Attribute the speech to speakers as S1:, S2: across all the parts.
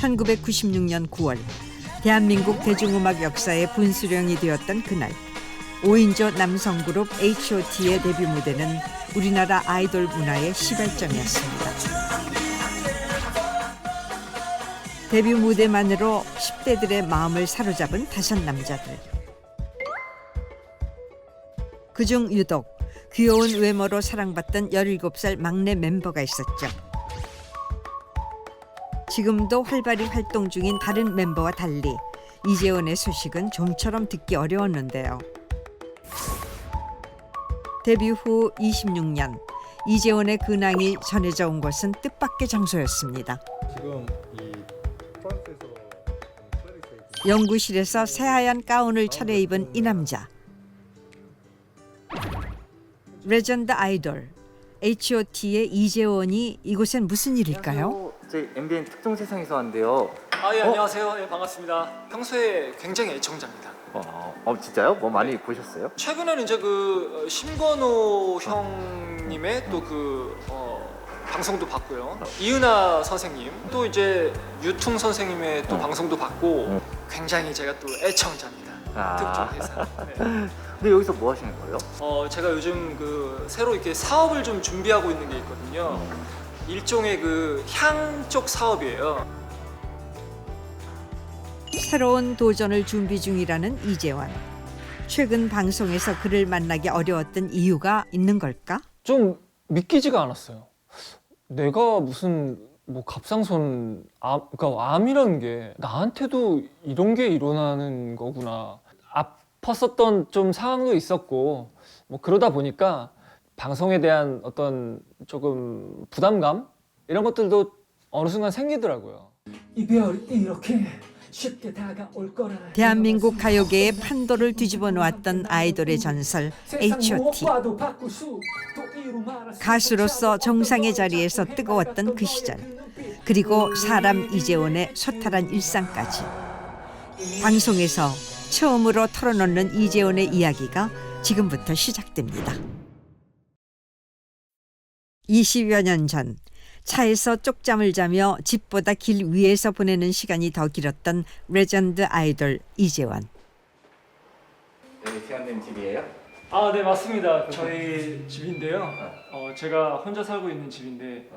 S1: 1996년 9월 대한민국 대중음악 역사의 분수령이 되었던 그날 5인조 남성 그룹 H.O.T의 데뷔 무대는 우리나라 아이돌 문화의 시발점이었습니다. 데뷔 무대만으로 10대들의 마음을 사로잡은 다섯 남자들. 그중 유독 귀여운 외모로 사랑받던 17살 막내 멤버가 있었죠. 지금도 활발히 활동 중인 다른 멤버와 달리 이재원의 소식은 좀처럼 듣기 어려웠는데요. 데뷔 후 26년 이재원의 근황이 전해져 온 것은 뜻밖의 장소였습니다.
S2: 지금 이 프랑스에서
S1: 연구실에서 새하얀 가운을 차려입은 이 남자. 레전드 아이돌 H.O.T의 이재원이 이곳엔 무슨 일일까요?
S3: 안녕하세요. 저희 MBN 특종 세상에서 왔는데요.
S4: 예, 안녕하세요. 예, 반갑습니다. 평소에 굉장히 애청자입니다.
S3: 진짜요? 뭐 많이 보셨어요?
S4: 최근에는 이제 그 심건호 형님의 또 그 방송도 봤고요. 이은하 선생님, 또 이제 유퉁 선생님의 또 방송도 봤고 굉장히 제가 또 애청자입니다. 특종 세상. 네.
S3: 근데 여기서 뭐 하시는 거예요?
S4: 제가 요즘 그 새로 이렇게 사업을 좀 준비하고 있는 게 있거든요. 일종의 그 향 쪽 사업이에요.
S1: 새로운 도전을 준비 중이라는 이재원. 최근 방송에서 그를 만나기 어려웠던 이유가 있는 걸까?
S4: 좀 믿기지가 않았어요. 내가 무슨 뭐 갑상선 그러니까 암이라는 게 나한테도 이런 게 일어나는 거구나. 아팠었던 좀 상황도 있었고 뭐 그러다 보니까 방송에 대한 어떤 조금 부담감 이런 것들도 어느 순간 생기더라고요.
S5: 이별이 이렇게 쉽게 다가올 거라.
S1: 대한민국 가요계의 판도를 뒤집어 놓았던 아이돌의 전설 H.O.T. 가수로서 정상의 자리에서 뜨거웠던 그 시절. 그리고 사람 이재원의 소탈한 일상까지. 방송에서 처음으로 털어놓는 이재원의 이야기가 지금부터 시작됩니다. 20여 년 전 차에서 쪽잠을 자며 집보다 길 위에서 보내는 시간이 더 길었던 레전드 아이돌 이재원.
S3: 여기 재현님 집이에요?
S4: 네, 맞습니다. 저희 집인데요. 제가 혼자 살고 있는 집인데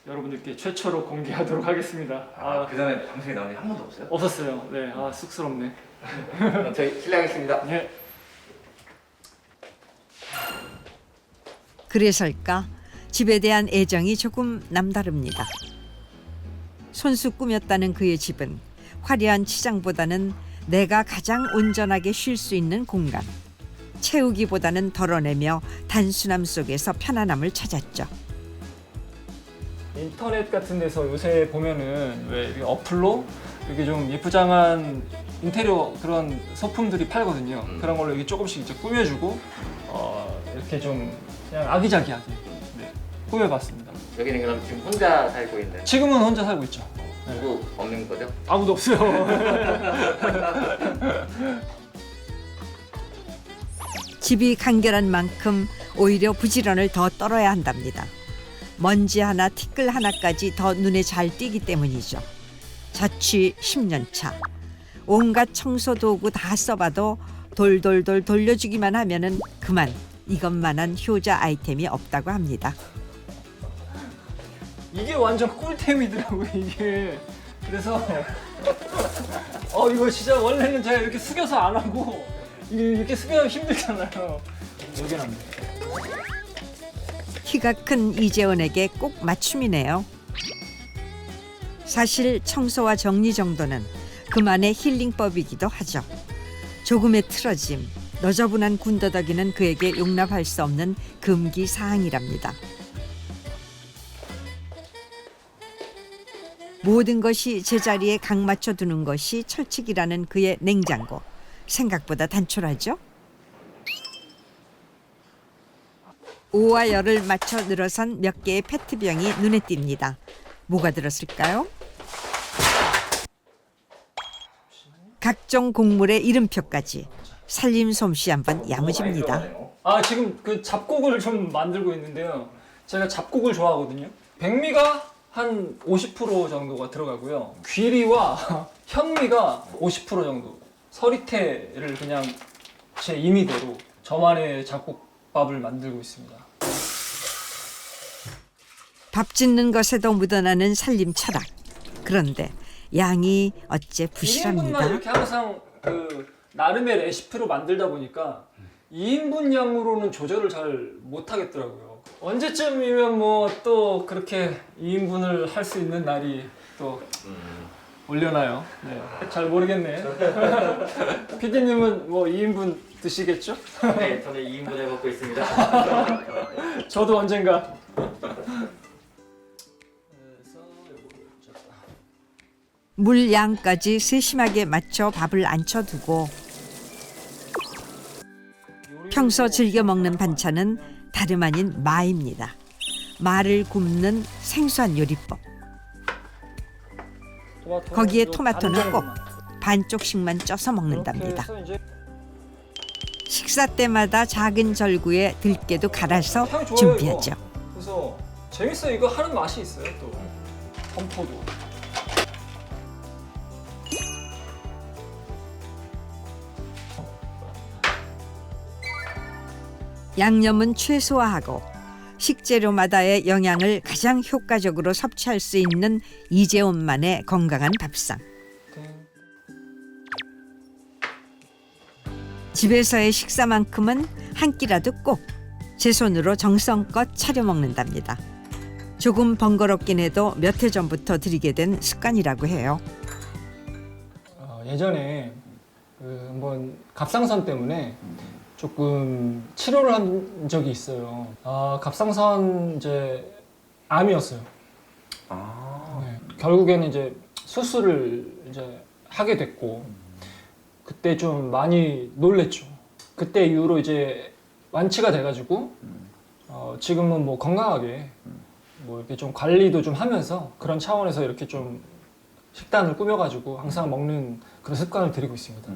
S4: 여러분들께 최초로 공개하도록 하겠습니다.
S3: 그 전에 방송에 나온 게 한 번도 없어요?
S4: 없었어요. 네, 쑥스럽네.
S3: 저희 실례하겠습니다.
S4: 네.
S1: 그래서일까 집에 대한 애정이 조금 남다릅니다. 손수 꾸몄다는 그의 집은 화려한 치장보다는 내가 가장 온전하게 쉴 수 있는 공간. 채우기보다는 덜어내며 단순함 속에서 편안함을 찾았죠.
S4: 인터넷 같은 데서 요새 보면은 왜 이렇게 어플로 이렇게 좀 예쁘장한 인테리어 그런 소품들이 팔거든요. 그런 걸로 이렇게 조금씩 이제 꾸며주고 이렇게 좀 그냥 아기자기하게 꾸며봤습니다.
S3: 여기는 그럼 지금 혼자 살고 있는?
S4: 지금은 혼자 살고 있죠.
S3: 누구 없는 거죠?
S4: 아무도 없어요.
S1: 집이 간결한 만큼 오히려 부지런을 더 떨어야 한답니다. 먼지 하나, 티끌 하나까지 더 눈에 잘 띄기 때문이죠. 자취 10년 차. 온갖 청소 도구 다 써봐도 돌돌돌 돌려주기만 하면은 그만 이것만한 효자 아이템이 없다고 합니다.
S4: 이게 완전 꿀템이더라고요, 이게. 그래서 이거 진짜 원래는 제가 이렇게 숙여서 안 하고 이렇게 숙여서 힘들잖아요. 여기는 안 돼.
S1: 키가 큰 이재원에게 꼭 맞춤이네요. 사실 청소와 정리 정도는 그만의 힐링법이기도 하죠. 조금의 틀어짐, 너저분한 군더더기는 그에게 용납할 수 없는 금기 사항이랍니다. 모든 것이 제자리에 각 맞춰 두는 것이 철칙이라는 그의 냉장고. 생각보다 단촐하죠? 오와 열을 맞춰 늘어선 몇 개의 페트병이 눈에 띕니다. 뭐가 들었을까요? 각종 곡물의 이름표까지. 살림 솜씨 한번 야무집니다.
S4: 지금 그 잡곡을 좀 만들고 있는데요. 제가 잡곡을 좋아하거든요. 백미가 한 50% 정도가 들어가고요. 귀리와 현미가 50% 정도. 서리태를 그냥 제 임의대로 저만의 작곡밥을 만들고 있습니다.
S1: 밥 짓는 것에도 묻어나는 살림 철학. 그런데 양이 어째
S4: 1인분만
S1: 부실합니다.
S4: 이렇게 항상 그 나름의 레시피로 만들다 보니까 2인분 양으로는 조절을 잘 못하겠더라고요. 언제쯤이면 뭐 또 그렇게 2인분을 할 수 있는 날이 또 올려나요? 네. 잘 모르겠네. PD님은 뭐 2인분 드시겠죠?
S3: 네, 저는 2인분 해먹고 있습니다.
S4: 저도 언젠가.
S1: 물 양까지 세심하게 맞춰 밥을 앉혀두고 평소 즐겨 먹는 반찬은 다름 아닌 마입니다. 마를 굽는 생소한 요리법. 거기에 토마토는 꼭 반쪽씩만 쪄서 먹는답니다. 식사 때마다 작은 절구에 들깨도 갈아서
S4: 향 좋아요,
S1: 준비하죠.
S4: 이거. 그래서 재밌어요. 이거 하는 맛이 있어요. 또 건포도.
S1: 양념은 최소화하고 식재료마다의 영양을 가장 효과적으로 섭취할 수 있는 이재원만의 건강한 밥상. 집에서의 식사만큼은 한 끼라도 꼭 제 손으로 정성껏 차려 먹는답니다. 조금 번거롭긴 해도 몇 해 전부터 들이게 된 습관이라고 해요.
S4: 예전에 한번 갑상선 때문에 조금 치료를 한 적이 있어요. 갑상선 이제 암이었어요. 네. 결국에는 이제 수술을 이제 하게 됐고 그때 좀 많이 놀랬죠. 그때 이후로 이제 완치가 돼가지고 지금은 뭐 건강하게 뭐 이렇게 좀 관리도 좀 하면서 그런 차원에서 이렇게 좀 식단을 꾸며가지고 항상 먹는 그런 습관을 들이고 있습니다.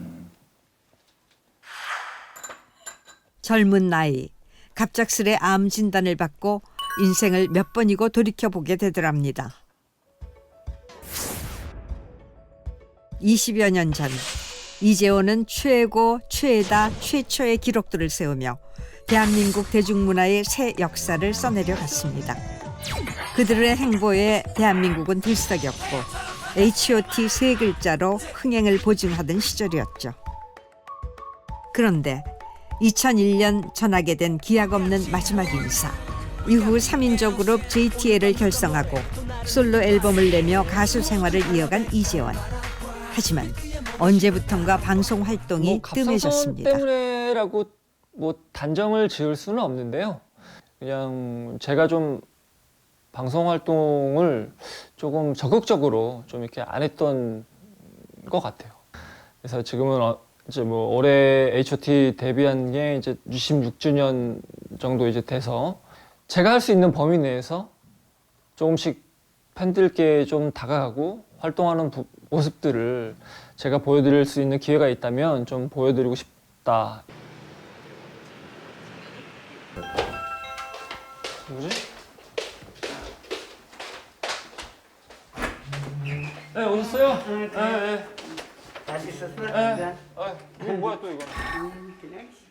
S1: 젊은 나이 갑작스레 암 진단을 받고 인생을 몇 번이고 돌이켜보게 되더랍니다. 20여 년 전 이재호는 최고, 최다, 최초의 기록들을 세우며 대한민국 대중문화의 새 역사를 써내려 갔습니다. 그들의 행보에 대한민국은 들썩였고 H.O.T. 세 글자로 흥행을 보증하던 시절이었죠. 그런데 2001년 전하게 된 기약 없는 마지막 인사. 이후 3인조 그룹 JTL을 결성하고 솔로 앨범을 내며 가수 생활을 이어간 이재원. 하지만 언제부턴가 방송 활동이 뜸해졌습니다.
S4: 갑상선 때문에라고 뭐 단정을 지을 수는 없는데요. 그냥 제가 좀 방송 활동을 조금 적극적으로 좀 이렇게 안 했던 것 같아요. 그래서 지금은 이제 뭐 올해 H.O.T. 데뷔한 게 이제 26주년 정도 이제 돼서 제가 할 수 있는 범위 내에서 조금씩 팬들께 좀 다가가고 활동하는 모습들을 제가 보여드릴 수 있는 기회가 있다면 좀 보여드리고 싶다. 뭐지? 네, 오셨어요? 네.
S6: 잘 있었어?
S4: 네. 이거 뭐야 또 이거?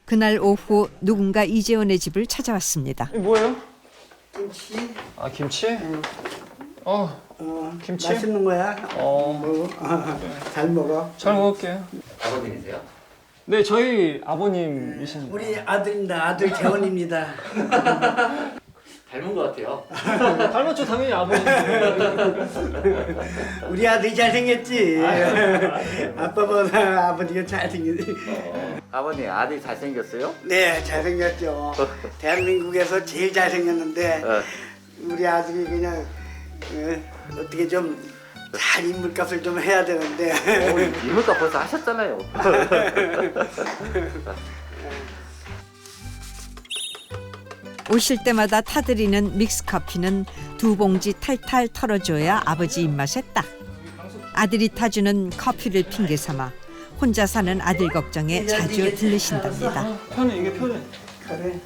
S1: 그날 오후 누군가 이재원의 집을 찾아왔습니다.
S4: 이거 뭐예요?
S6: 김치?
S4: 김치? 김치?
S6: 맛있는 거야? 잘 먹어.
S4: 잘 먹을게요.
S3: 아버님이세요?
S4: 네, 저희 아버님이십니다.
S6: 우리 아들입니다. 아들 재원입니다.
S3: 닮은 것 같아요.
S4: 닮았죠, 당연히 아버님인데.
S6: 우리 아들이 잘생겼지. 아빠보다 아버지가 잘생겼지.
S3: 아버님, 아들 잘생겼어요?
S6: 네, 잘생겼죠. 대한민국에서 제일 잘생겼는데 우리 아들이 그냥 어떻게 좀 잘 인물값을 좀 해야 되는데.
S3: 이물값 벌써 하셨잖아요.
S1: 오실 때마다 타드리는 믹스커피는 2봉지 탈탈 털어줘야 아버지 입맛에 딱. 아들이 타주는 커피를 핑계 삼아 혼자 사는 아들 걱정에 자주 들르신답니다.
S4: 편해, 이게 편해.
S6: 그래.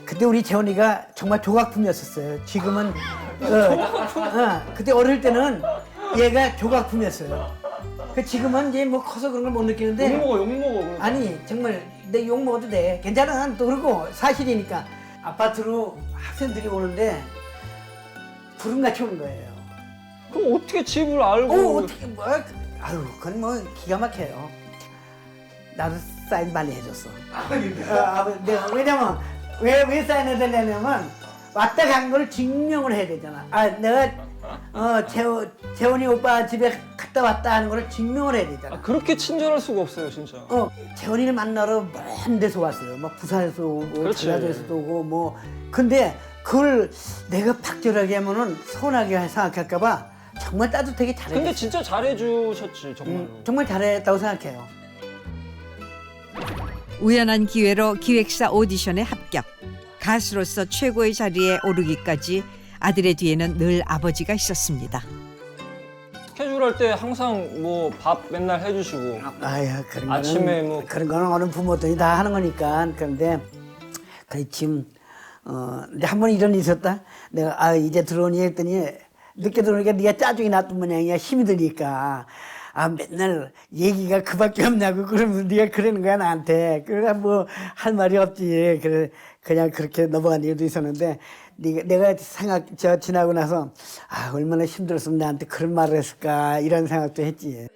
S6: 그때 우리 재원이가 정말 조각품이었었어요. 지금은 그때 어릴 때는 얘가 조각품이었어요. 지금은 이제 뭐 커서 그런 걸 못 느끼는데.
S4: 욕 먹어.
S6: 아니 정말 내 욕 먹어도 돼. 괜찮아. 또 그러고 사실이니까 아파트로 학생들이 오는데 구름같이 오는 거예요.
S4: 그럼 어떻게 집을 알고?
S6: 어떻게 뭐? 아유 그건 뭐 기가 막혀요. 나도 사인 많이 해줬어. 내가 왜냐면 왜 사인을 해달냐면 왔다 간 걸 증명을 해야 되잖아. 내가 재원이 오빠 집에 갔다 왔다 하는 걸 증명을 해야 되잖아.
S4: 그렇게 친절할 수가 없어요, 진짜.
S6: 재원이를 만나러 먼 데서 왔어요. 막 부산에서 오고
S4: 그렇지.
S6: 전라도에서도 오고 뭐. 근데 그걸 내가 박절하게 하면은 서운하게 생각할까봐 정말 따뜻하게 잘해.
S4: 근데 진짜 잘해주셨지, 정말로.
S6: 정말 잘했다고 생각해요.
S1: 우연한 기회로 기획사 오디션에 합격. 가수로서 최고의 자리에 오르기까지 아들의 뒤에는 늘 아버지가 있었습니다.
S4: 스케줄 할 때 항상 뭐 밥 맨날 해주시고
S6: 아유 그런
S4: 아침에
S6: 거는
S4: 뭐-
S6: 그런 거는 어느 부모들이 다 하는 거니까. 그런데 지금 근데 한 번 이런 일이 있었다. 내가 이제 들어오니 했더니 늦게 들어오니까 네가 짜증이 났던 모양이야. 힘이 드니까. 맨날 얘기가 그밖에 없냐고 그러면서 네가 그러는 거야 나한테. 그래가 뭐 할 말이 없지. 그래 그냥 그렇게 넘어간 일도 있었는데 내가 지나고 나서 얼마나 힘들었으면 나한테 그런 말을 했을까 이런 생각도 했지.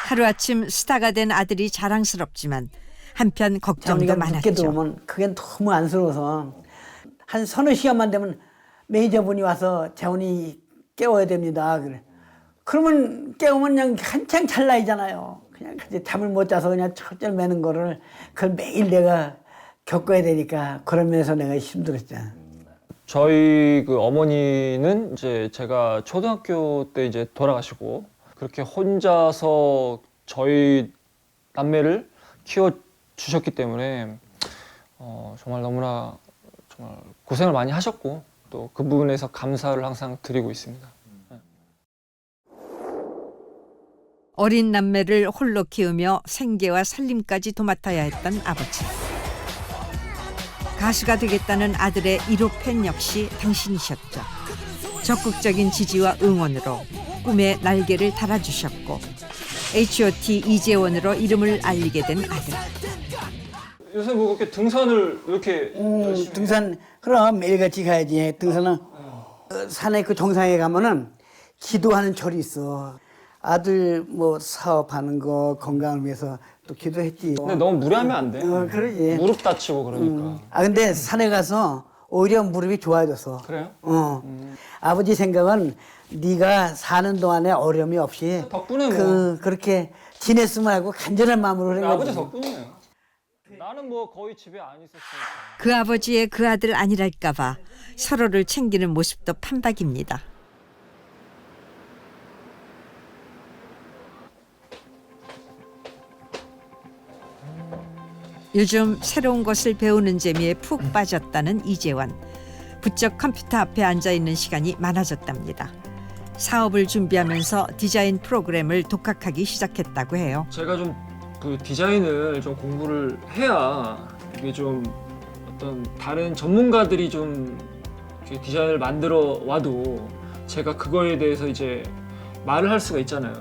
S1: 하루아침 스타가 된 아들이 자랑스럽지만 한편 걱정도
S6: 재원이가 늦게
S1: 많았죠.
S6: 들어오면 그게 너무 안쓰러워서 한 서너 시간만 되면 매니저분이 와서 재원이 깨워야 됩니다. 그래. 그러면 깨우면 그냥 한창 찰나이잖아요. 그냥 이제 잠을 못 자서 그냥 철저히 매는 거를 그걸 매일 내가 겪어야 되니까 그런 면에서 내가 힘들었잖아.
S4: 저희 그 어머니는 이제 제가 초등학교 때 이제 돌아가시고 그렇게 혼자서 저희 남매를 키워 주셨기 때문에 정말 너무나 정말 고생을 많이 하셨고 또 그 부분에서 감사를 항상 드리고 있습니다.
S1: 어린 남매를 홀로 키우며 생계와 살림까지 도맡아야 했던 아버지. 가수가 되겠다는 아들의 1호 팬 역시 당신이셨죠. 적극적인 지지와 응원으로 꿈에 날개를 달아주셨고 H.O.T. 이재원으로 이름을 알리게 된 아들.
S4: 요새 뭐 그렇게 등산을 이렇게
S6: 등산 그럼 매일같이 가야지. 등산은 산에 그 정상에 가면은 기도하는 절이 있어. 아들 뭐 사업하는 거 건강을 위해서 또 기도했지.
S4: 근데 너무 무리하면 안 돼.
S6: 그러지.
S4: 무릎 다치고 그러니까.
S6: 근데 산에 가서 오히려 무릎이 좋아졌어.
S4: 그래요?
S6: 아버지 생각은 네가 사는 동안에 어려움이 없이
S4: 덕분에 뭐.
S6: 그렇게 지냈으면 하고 간절한 마음으로 그런
S4: 아버지
S6: 거지.
S4: 덕분이에요. 나는 뭐 거의 집에 안 있었으니까.
S1: 그 아버지의 그 아들 아니랄까 봐 서로를 챙기는 모습도 판박입니다. 요즘 새로운 것을 배우는 재미에 푹 빠졌다는 이재원. 부쩍 컴퓨터 앞에 앉아있는 시간이 많아졌답니다. 사업을 준비하면서 디자인 프로그램을 독학하기 시작했다고 해요.
S4: 제가 좀 그 디자인을 좀 공부를 해야 이게 좀 어떤 다른 전문가들이 좀 이렇게 디자인을 만들어 와도 제가 그거에 대해서 이제 말을 할 수가 있잖아요.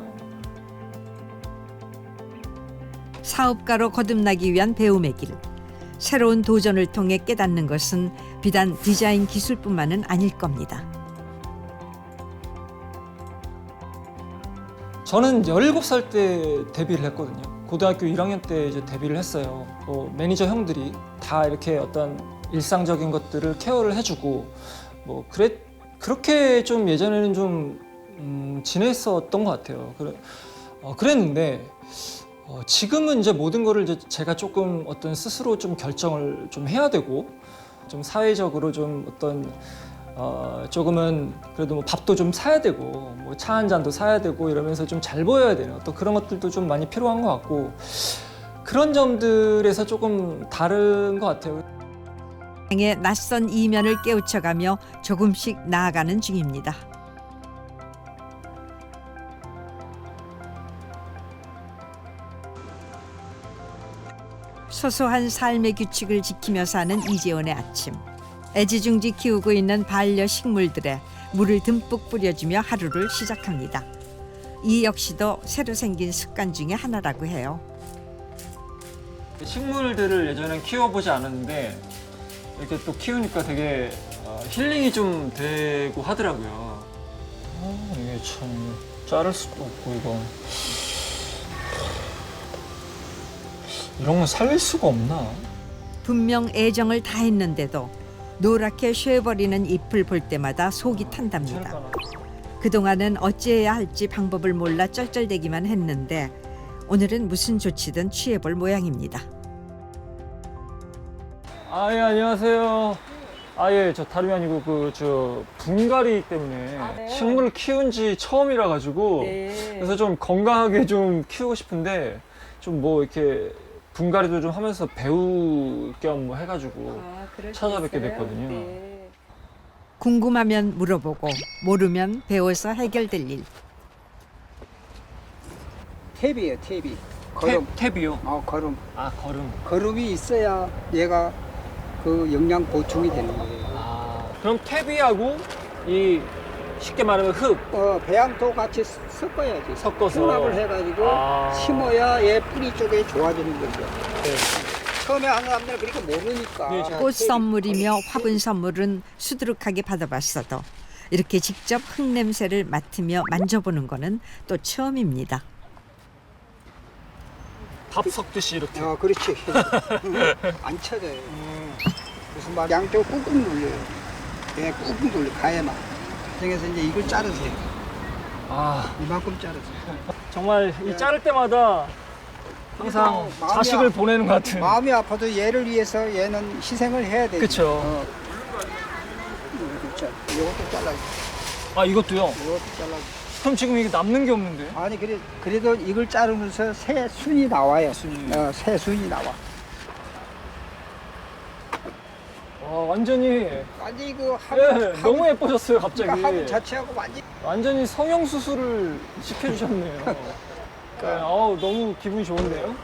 S1: 사업가로 거듭나기 위한 배움의 길. 새로운 도전을 통해 깨닫는 것은 비단 디자인 기술뿐만은 아닐 겁니다.
S4: 저는 17살 때 데뷔를 했거든요. 고등학교 1학년 때 이제 데뷔를 했어요. 뭐 매니저 형들이 다 이렇게 어떤 일상적인 것들을 케어를 해주고 뭐 그렇게 좀 예전에는 좀 지냈었던 것 같아요. 그랬는데 지금은 이제 모든 거를 이제 제가 조금 어떤 스스로 좀 결정을 좀 해야 되고 좀 사회적으로 좀 어떤 조금은 그래도 뭐 밥도 좀 사야 되고 뭐 차 한 잔도 사야 되고 이러면서 좀 잘 보여야 되는 또 그런 것들도 좀 많이 필요한 것 같고 그런 점들에서 조금 다른 것 같아요.
S1: 의 낯선 이면을 깨우쳐가며 조금씩 나아가는 중입니다. 소소한 삶의 규칙을 지키며 사는 이재원의 아침. 애지중지 키우고 있는 반려식물들에 물을 듬뿍 뿌려주며 하루를 시작합니다. 이 역시도 새로 생긴 습관 중에 하나라고 해요.
S4: 식물들을 예전엔 키워보지 않았는데 이렇게 또 키우니까 되게 힐링이 좀 되고 하더라고요. 이게 참 자를 수도 없고 이런 건 살릴 수가 없나?
S1: 분명 애정을 다했는데도 노랗게 쉬어버리는 잎을 볼 때마다 속이 탄답니다. 그동안은 어찌해야 할지 방법을 몰라 쩔쩔대기만 했는데 오늘은 무슨 조치든 취해볼 모양입니다.
S4: 예, 안녕하세요. 예, 저 다름이 아니고 저 분갈이 때문에 식물을 키운 지 처음이라 가지고 그래서 좀 건강하게 좀 키우고 싶은데 좀 뭐 이렇게 분갈이도 좀 하면서 배울 겸 뭐 해가지고 찾아뵙게 됐거든요.
S1: 궁금하면 물어보고 모르면 배워서 해결될 일.
S7: 탭이에요, 탭이. 거름.
S4: 탭이요?
S7: 거름.
S4: 거름.
S7: 거름이 있어야 얘가 그 영양 보충이 되는 거예요.
S4: 그럼 탭이하고 이 쉽게 말하면 흙
S7: 배양토 같이 섞어야지.
S4: 섞어서
S7: 흉합을 해가지고 심어야 얘 뿌리 쪽에 좋아지는 거죠.
S4: 네.
S7: 처음에 하는 사람들은 그렇게 모르니까.
S4: 네,
S1: 꽃 선물이며 화분 선물은 수두룩하게 받아봤어도 이렇게 직접 흙 냄새를 맡으며 만져보는 거는 또 처음입니다.
S4: 밥 섞듯이 이렇게.
S7: 그렇지. 안 쳐져요. 무슨 말 양쪽 꾹꾹 눌려요. 그냥 꾹꾹 눌려 가야만. 그래서 이제 이걸 자르세요. 이만큼 자르세요.
S4: 정말 이 자를 때마다 항상 자식을 보내는 것 같은.
S7: 마음이 아파도 얘를 위해서 얘는 희생을 해야 돼.
S4: 그쵸.
S7: 그렇죠. 이것도 잘라줘.
S4: 이것도요?
S7: 이것도 잘라줘.
S4: 그럼 지금 이게 남는 게 없는데?
S7: 아니 그래도 이걸 자르면서 새 순이 나와요. 새 순이 나와.
S4: 완전히
S7: 그
S4: 너무 예뻐졌어요 갑자기.
S7: 화분 자체하고
S4: 완전히 성형 수술을 시켜주셨네요. 너무 기분이 좋은데요?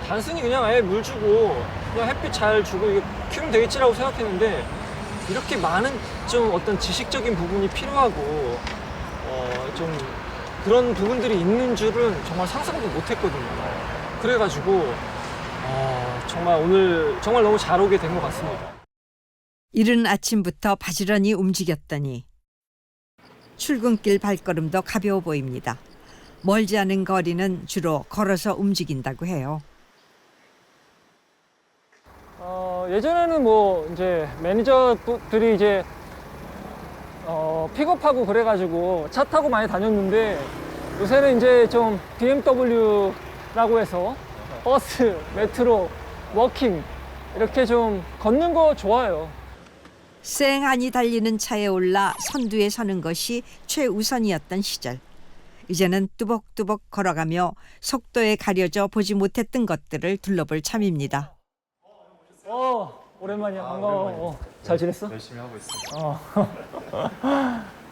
S4: 단순히 그냥 아예 물 주고 그냥 햇빛 잘 주고 이거 키우면 되겠지라고 생각했는데 이렇게 많은 좀 어떤 지식적인 부분이 필요하고 좀 그런 부분들이 있는 줄은 정말 상상도 못했거든요. 그래가지고 정말 오늘 정말 너무 잘 오게 된 것 같습니다.
S1: 이른 아침부터 바지런히 움직였더니 출근길 발걸음도 가벼워 보입니다. 멀지 않은 거리는 주로 걸어서 움직인다고 해요.
S4: 예전에는 뭐 이제 매니저들이 이제 픽업하고 그래가지고 차 타고 많이 다녔는데 요새는 이제 좀 BMW라고 해서 버스, 메트로, 워킹 이렇게 좀 걷는 거 좋아요.
S1: 쌩하니 달리는 차에 올라 선두에 서는 것이 최우선이었던 시절. 이제는 뚜벅뚜벅 걸어가며 속도에 가려져 보지 못했던 것들을 둘러볼 참입니다.
S4: 오랜만이야. 반가워. 잘 지냈어?
S2: 열심히 하고 있습니다.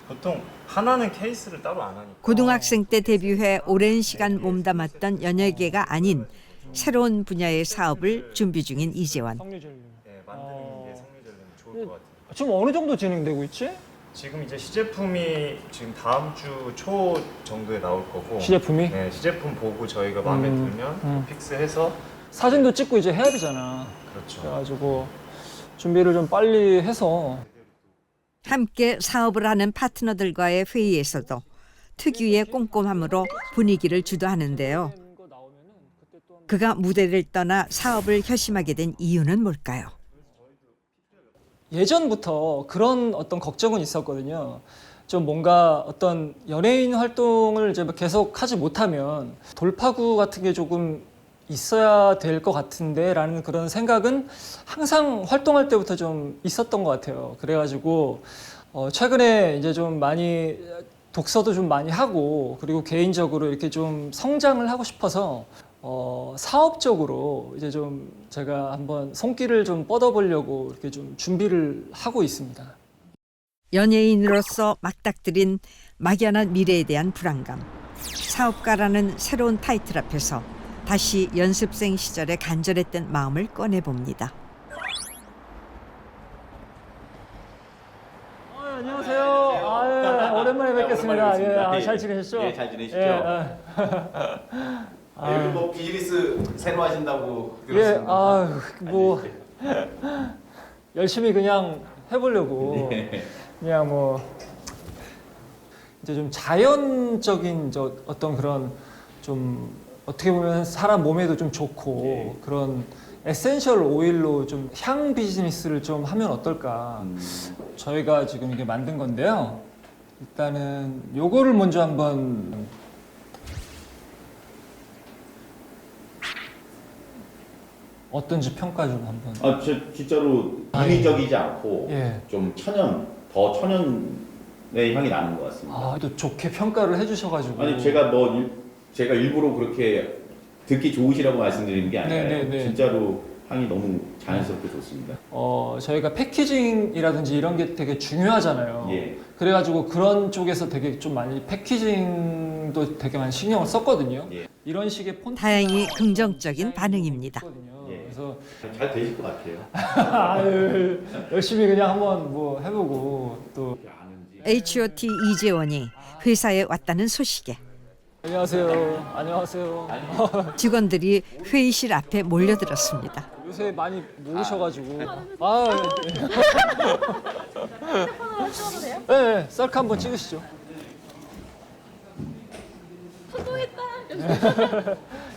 S2: 보통 하나는 케이스를 따로 안 하니까.
S1: 고등학생 때 데뷔해 오랜 시간 몸담았던 연예계가 아닌 새로운 분야의 사업을 준비 중인 이재원.
S4: 석류전류.
S2: 네, 만드는 게 석류전류는 좋을 것 같아요.
S4: 지금 어느 정도 진행되고 있지?
S2: 지금 이제 시제품이 지금 다음 주 초 정도에 나올 거고.
S4: 시제품이?
S2: 네, 시제품 보고 저희가 마음에 들면 픽스해서.
S4: 사진도 찍고 이제 해야 되잖아.
S2: 그렇죠.
S4: 그래가지고 준비를 좀 빨리 해서.
S1: 함께 사업을 하는 파트너들과의 회의에서도 특유의 꼼꼼함으로 분위기를 주도하는데요. 그가 무대를 떠나 사업을 결심하게 된 이유는 뭘까요?
S4: 예전부터 그런 어떤 걱정은 있었거든요. 좀 뭔가 어떤 연예인 활동을 이제 계속 하지 못하면 돌파구 같은 게 조금 있어야 될 것 같은데 라는 그런 생각은 항상 활동할 때부터 좀 있었던 것 같아요. 그래가지고 최근에 이제 좀 많이 독서도 좀 많이 하고 그리고 개인적으로 이렇게 좀 성장을 하고 싶어서 사업적으로 이제 좀 제가 한번 손길을 좀 뻗어보려고 이렇게 좀 준비를 하고 있습니다.
S1: 연예인으로서 막닥들인 막연한 미래에 대한 불안감. 사업가라는 새로운 타이틀 앞에서 다시 연습생 시절에 간절했던 마음을 꺼내봅니다.
S4: 안녕하세요. 오랜만에 뵙겠습니다. 잘 지내셨죠?
S8: 예, 잘 지내시죠? 요즘 뭐 비즈니스 새로 하신다고 들었습니다.
S4: 열심히 그냥 해보려고. 그냥 뭐 이제 좀 자연적인 어떤 그런 좀 어떻게 보면 사람 몸에도 좀 좋고 그런 에센셜 오일로 좀 향 비즈니스를 좀 하면 어떨까. 저희가 지금 이게 만든 건데요. 일단은 요거를 먼저 한번 어떤지 평가 좀 한번.
S8: 진짜로 인위적이지 않고
S4: 예.
S8: 좀 더 천연의 향이 나는 것 같습니다.
S4: 또 좋게 평가를 해주셔가지고.
S8: 아니 제가 일부러 그렇게 듣기 좋으시라고 말씀드리는 게 아니라
S4: 네네네.
S8: 진짜로 향이 너무 자연스럽게 좋습니다.
S4: 저희가 패키징이라든지 이런 게 되게 중요하잖아요.
S8: 예.
S4: 그래가지고 그런 쪽에서 되게 좀 많이 패키징도 되게 많이 신경을 썼거든요.
S8: 예.
S4: 이런 식의 폰트
S1: 다행히 긍정적인 반응입니다.
S8: 예.
S4: 그래서
S8: 잘 되실 것 같아요.
S4: 열심히 그냥 한번 뭐 해보고 또.
S1: H.O.T. 이재원이 회사에 왔다는 소식에
S4: 안녕하세요.
S1: 직원들이 회의실 앞에 몰려들었습니다.
S4: 요새 많이 모으셔가지고.
S9: 찍어도 돼요?
S4: 네, 셀카 한번 찍으시죠.
S9: 성공했다.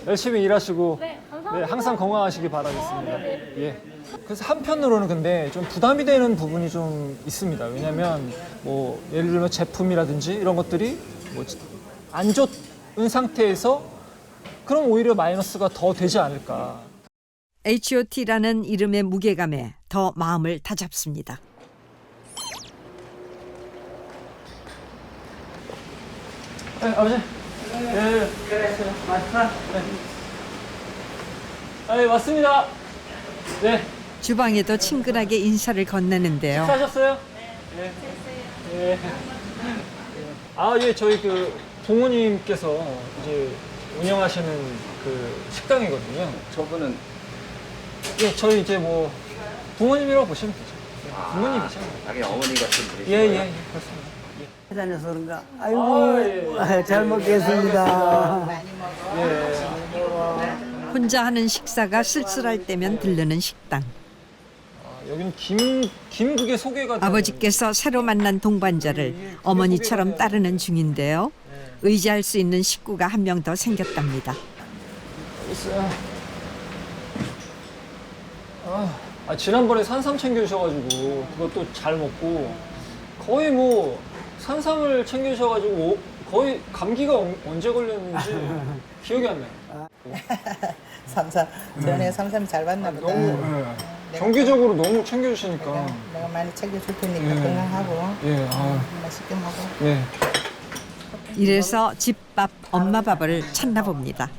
S4: 열심히 일하시고
S9: 네, 감사합니다.
S4: 항상 건강하시기 바라겠습니다. 예. 그래서 한편으로는 근데 좀 부담이 되는 부분이 좀 있습니다. 왜냐하면 뭐 예를 들면 제품이라든지 이런 것들이 뭐 안 좋은 상태에서 그럼 오히려 마이너스가 더 되지 않을까.
S1: H.O.T라는 이름의 무게감에 더 마음을 다잡습니다.
S4: 아버지. 왔습니다. 네.
S1: 주방에도 친근하게 인사를 건네는데요.
S4: 식사하셨어요? 네. 예, 저희 그 부모님께서 이제 운영하시는 그 식당이거든요.
S3: 저분은
S4: 예, 저희 이제 뭐 부모님이라고 보시면 되죠. 부모님이죠.
S3: 자기 어머니 같은 분이시고요.
S4: 예, 그렇습니다.
S6: 다녀서 그런가? 아이고, 잘 먹겠습니다.
S1: 혼자 하는 식사가 쓸쓸할 때면 들르는 식당.
S4: 여기는 김국의 소개가 되는
S1: 아버지께서 새로 만난 동반자를 어머니처럼 따르는 중인데요. 의지할 수 있는 식구가 한 명 더 생겼답니다.
S4: 지난번에 산삼 챙겨주셔가지고 그것도 잘 먹고 거의 뭐 산삼을 챙겨주셔가지고 거의 감기가 언제 걸렸는지 기억이 안 나요.
S10: 삼삼 전에 삼삼 잘 받나 보다.
S4: 너무 정기적으로 너무 챙겨주시니까.
S10: 내가 많이 챙겨줄 테니까 건강하고 맛있게 먹어.
S4: 네.
S1: 이래서 집밥, 엄마 밥을 찾나 봅니다.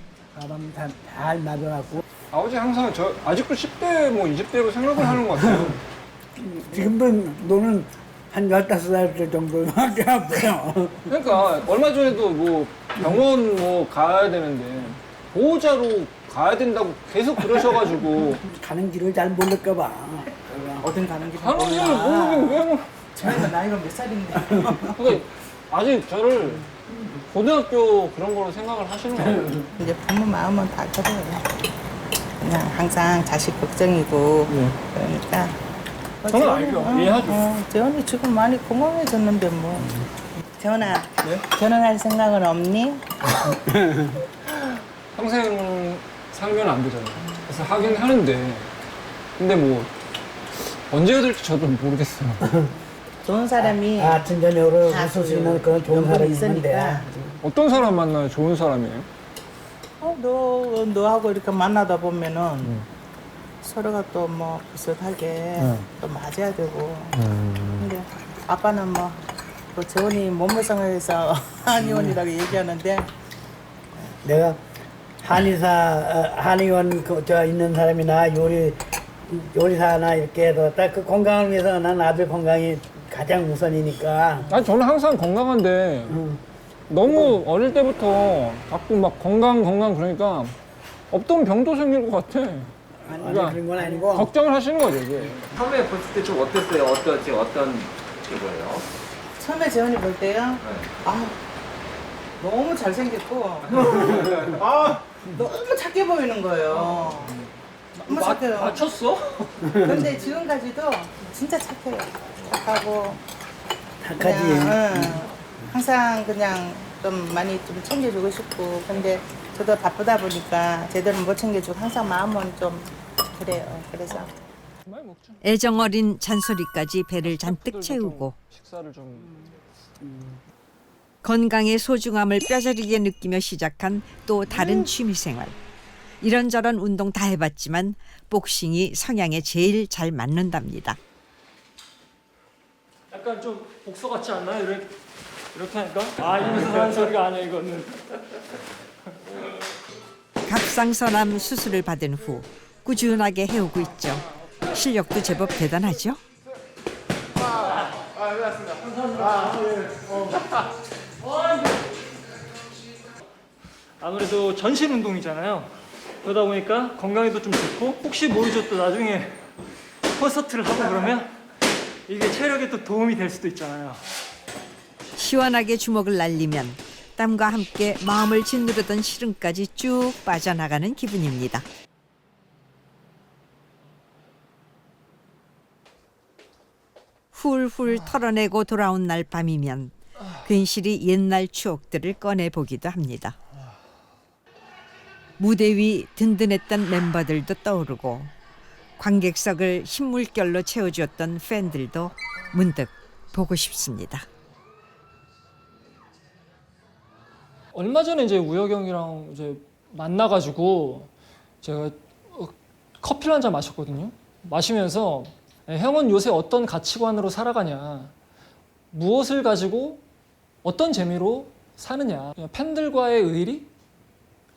S6: 사람 잘 맞아갖고
S4: 아버지 항상 저 아직도 10대 뭐 20대로 생각을 하는 것 같아요.
S6: 지금도 너는 한 15살 정도밖에 안 돼요.
S4: 그러니까 얼마 전에도 뭐 병원 뭐 가야 되는데 보호자로 가야 된다고 계속 그러셔가지고
S6: 가는 길을 잘 모를까 봐.
S10: 어딜 가는 길
S4: 하는 일을 모르긴 왜 뭐.
S10: 저희가 나이가 몇 살인데.
S4: 그러니까 아직 저를 고등학교 그런 거로 생각을 하시는 거예요.
S10: 이제 부모 마음은 다 그래요. 그냥 항상 자식 걱정이고 그러니까.
S4: 저는 알죠. 이해하죠.
S10: 재원이 지금 많이 건강해졌는데 뭐. 재원아, 결혼할 생각은 없니?
S4: 평생 살면 안 되잖아요. 그래서 하긴 하는데 근데 뭐 언제 해야 될지 저도 모르겠어요.
S10: 좋은 사람이
S6: 아침 저녁으로
S10: 다
S6: 웃을 수 있는 그런 좋은 사람이 있는데
S10: 있으니까.
S4: 어떤 사람 만나요? 좋은 사람이에요?
S10: 너하고 이렇게 만나다 보면은 서로가 또 뭐 비슷하게 또 맞아야 되고. 근데 아빠는 뭐 그 재원이 몸무상에서 한의원이라고 얘기하는데
S6: 내가 한의원 저 있는 사람이나 요리사나 이렇게 해서 딱 그 건강을 위해서 난 아들 건강이 가장 우선이니까.
S4: 아니 저는 항상 건강한데 너무 어릴 때부터 자꾸 막 건강 그러니까 없던 병도 생길 것 같아.
S6: 아니 그런 건 아니고.
S4: 걱정을 하시는 거죠 이게.
S3: 처음에 보실 때 좀 어땠어요? 어떤
S8: 그거예요?
S10: 처음에 재원이 볼 때요. 아, 너무 잘생겼고 너무 착해 보이는 거예요. 너무 착해요.
S4: 맞췄어?
S10: 근데 지금까지도 진짜 착해요. 착하고
S6: 착하지.
S10: 항상 그냥 좀 많이 좀 챙겨주고 싶고 근데 저도 바쁘다 보니까 제대로 못 챙겨주고 항상 마음은 좀 그래요. 그래서
S4: 많이 먹죠.
S1: 애정 어린 잔소리까지 배를 잔뜩 채우고
S4: 식사를 좀
S1: 건강의 소중함을 뼈저리게 느끼며 시작한 또 다른 취미생활. 이런저런 운동 다 해봤지만 복싱이 성향에 제일 잘 맞는답니다.
S4: 약간 좀 복서 같지 않나요? 이렇게 하니까? 아, 이러면서 하는 소리가 아니야, 이거는.
S1: 갑상선암 수술을 받은 후 꾸준하게 해오고 있죠. 실력도 제법 대단하죠.
S4: 아무래도 전신 운동이잖아요. 그러다 보니까 건강에도 좀 좋고 혹시 모르죠 또 나중에 콘서트를 하고 그러면 이게 체력에 또 도움이 될 수도 있잖아요.
S1: 시원하게 주먹을 날리면 땀과 함께 마음을 짓누르던 시름까지 쭉 빠져나가는 기분입니다. 훌훌 털어내고 돌아온 날 밤이면 괜시리 옛날 추억들을 꺼내보기도 합니다. 무대 위 든든했던 멤버들도 떠오르고 관객석을 흰물결로 채워주었던 팬들도 문득 보고 싶습니다.
S4: 얼마 전에 이제 우혁이 형이랑 이제 만나가지고 제가 커피를 한 잔 마셨거든요. 마시면서 형은 요새 어떤 가치관으로 살아가냐, 무엇을 가지고 어떤 재미로 사느냐, 그냥 팬들과의 의리?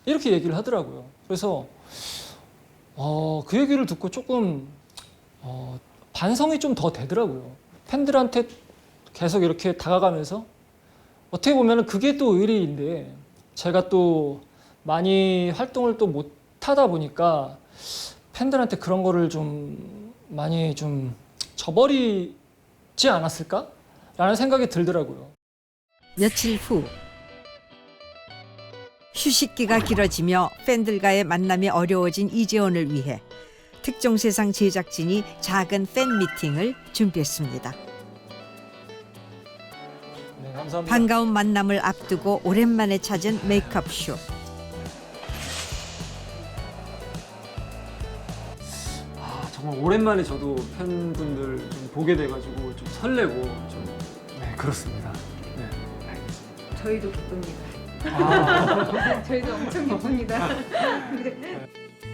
S4: 이렇게 얘기를 하더라고요. 그래서 그 얘기를 듣고 조금 반성이 좀 더 되더라고요. 팬들한테 계속 이렇게 다가가면서 어떻게 보면 그게 또 의리인데 제가 또 많이 활동을 또 못하다 보니까 팬들한테 그런 거를 좀 많이 좀 저버리지 않았을까라는 생각이 들더라고요.
S1: 며칠 후 휴식기가 길어지며 팬들과의 만남이 어려워진 이재원을 위해 특종세상 제작진이 작은 팬 미팅을 준비했습니다.
S4: 네, 감사합니다.
S1: 반가운 만남을 앞두고 오랜만에 찾은 메이크업 쇼.
S4: 정말 오랜만에 저도 팬분들 좀 보게 돼가지고 좀 설레고 좀 그렇습니다. 네, 알겠습니다.
S9: 저희도 기쁩니다.
S4: 아.
S9: 저희도 엄청 기쁩니다.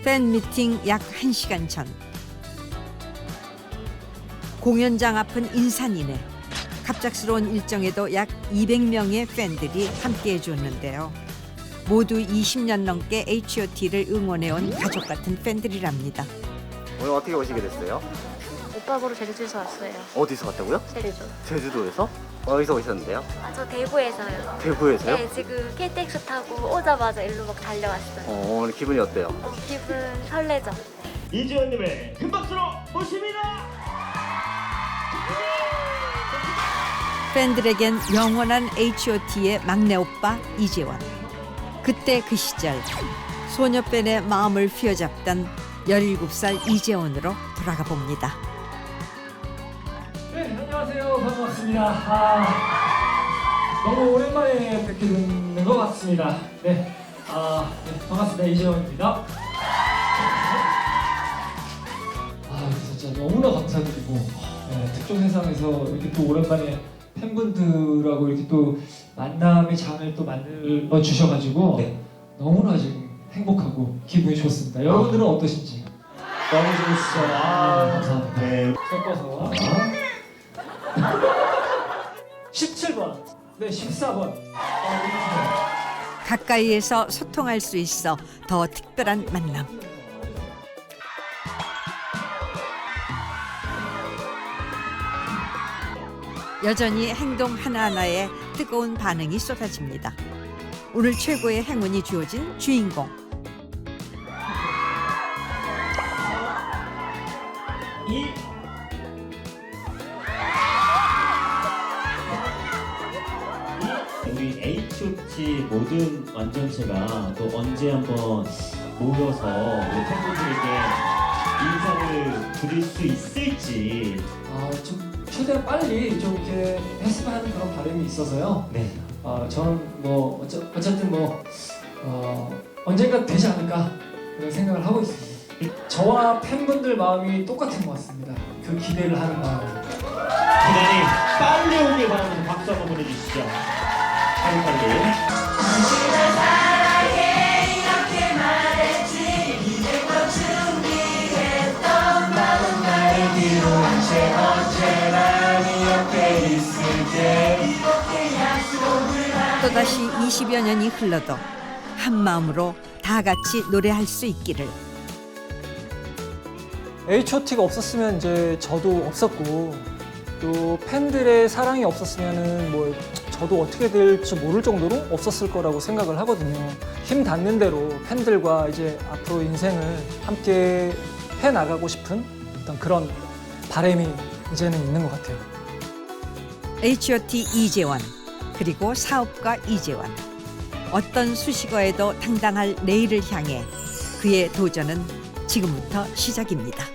S1: 팬 미팅 약 1시간 전. 공연장 앞은 인산이네. 갑작스러운 일정에도 약 200명의 팬들이 함께해 줬는데요. 모두 20년 넘게 H.O.T를 응원해온 가족 같은 팬들이랍니다.
S3: 오늘 어떻게 오시게 됐어요?
S9: 오빠 보러 제주도에서 왔어요.
S3: 어디서 갔다고요?
S9: 제주도.
S3: 제주도에서? 어디서 오셨는데요?
S9: 저 대구에서요.
S3: 대구에서요?
S9: 네, 지금 KTX 타고 오자마자 일로 막 달려왔어요.
S3: 오늘 기분이 어때요?
S9: 기분 설레죠?
S5: 이지원님을 큰 박수로 모십니다.
S1: 팬들에겐 영원한 H.O.T의 막내 오빠 이재원. 그때 그 시절 소녀 팬의 마음을 휘어잡던 17살 이재원으로 돌아가 봅니다.
S4: 네, 안녕하세요. 반갑습니다. 너무 오랜만에 뵙게 되는 것 같습니다. 네, 반갑습니다. 이재원입니다. 진짜 너무나 감사드리고 특종세상에서 이렇게 또 오랜만에 팬분들하고 이렇게 또 만남의 장을 또 만들어 주셔가지고 너무나 지금 행복하고 기분이 좋습니다. 여러분들은 어떠신지? 너무 좋으시죠? 감사합니다.
S2: 네.
S4: 섞어서 17번, 네 14번.
S1: 가까이에서 소통할 수 있어 더 특별한 만남. 여전히 행동 하나하나에 뜨거운 반응이 쏟아집니다. 오늘 최고의 행운이 주어진 주인공.
S11: 우리 H.O.T 모든 완전체가 또 언제 한번 모여서 우리 팬분들에게 인사를 드릴 수 있을지.
S5: 좀 최대한 빨리 좀 이렇게 했으면 하는 그런 바람이 있어서요.
S11: 네.
S5: 저는 뭐 어쨌든 뭐 언젠가 되지 않을까 그런 생각을 하고 있습니다. 저와 팬분들 마음이 똑같은 것 같습니다. 그 기대를 하는 마음.
S11: 기다님 빨리 오길 바라면서 박수 한번 보내주시죠. 빨리.
S1: 또다시 20여 년이 흘러도 한 마음으로 다 같이 노래할 수 있기를.
S4: H.O.T가 없었으면 이제 저도 없었고 또 팬들의 사랑이 없었으면은 뭐 저도 어떻게 될지 모를 정도로 없었을 거라고 생각을 하거든요. 힘 닿는 대로 팬들과 이제 앞으로 인생을 함께 해 나가고 싶은 어떤 그런 바람이 이제는 있는 것 같아요.
S1: H.O.T 이재환 그리고 사업가 이재환. 어떤 수식어에도 당당할 내일을 향해 그의 도전은 지금부터 시작입니다.